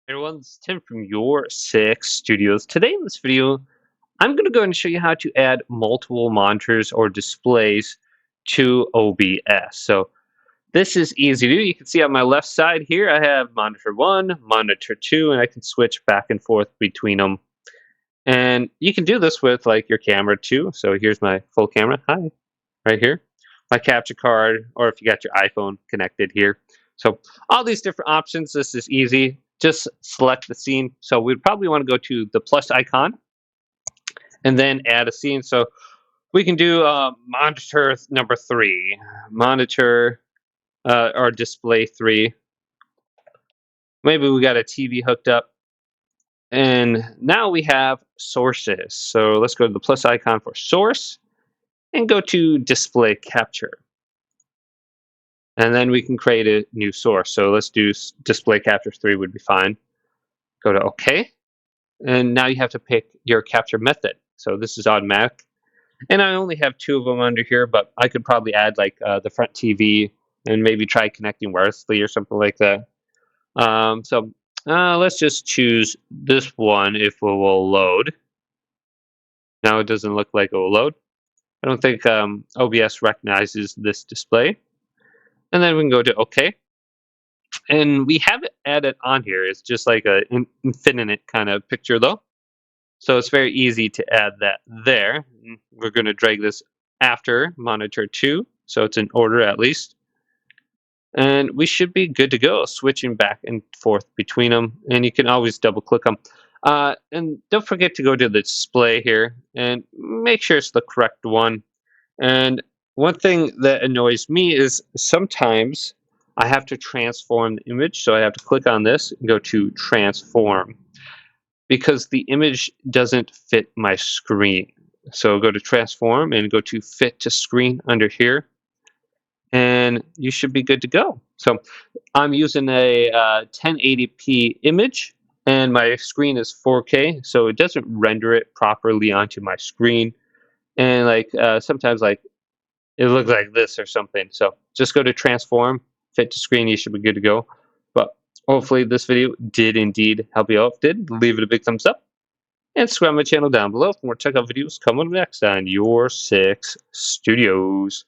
Everyone, this is Tim from Your Six Studios. Today in this video, I'm going to go and show you how to add multiple monitors or displays to OBS. So this is easy to do. You can see on my left side here, I have monitor 1, monitor 2, and I can switch back and forth between them. And you can do this with like your camera too. So here's my full camera. Hi, right here. My capture card, or if you got your iPhone connected here. So all these different options, this is easy. Just select the scene. So we'd probably want to go to the plus icon and then add a scene. So we can do monitor number 3, monitor or display 3. Maybe we got a TV hooked up. And now we have sources. So let's go to the plus icon for source and go to display capture. And then we can create a new source. So let's do display capture 3 would be fine. Go to OK. And now you have to pick your capture method. So this is automatic. And I only have 2 of them under here, but I could probably add like the front TV and maybe try connecting wirelessly or something like that. Let's just choose this one if it will load. Now it doesn't look like it will load. I don't think OBS recognizes this display. And then we can go to OK. And we have it added on here. It's just like an infinite kind of picture though. So it's very easy to add that there. We're going to drag this after monitor 2. So it's in order at least. And we should be good to go, switching back and forth between them. And you can always double click them. And don't forget to go to the display here and make sure it's the correct one. And one thing that annoys me is sometimes I have to transform the image. So I have to click on this and go to transform because the image doesn't fit my screen. So go to transform and go to fit to screen under here. And you should be good to go. So I'm using a 1080p image and my screen is 4K. So it doesn't render it properly onto my screen. And like sometimes like it looks like this or something. So just go to transform, fit to screen, you should be good to go. But hopefully this video did indeed help you out. If it did, leave it a big thumbs up. And subscribe to my channel down below for more tech videos coming up next on Your Six Studios.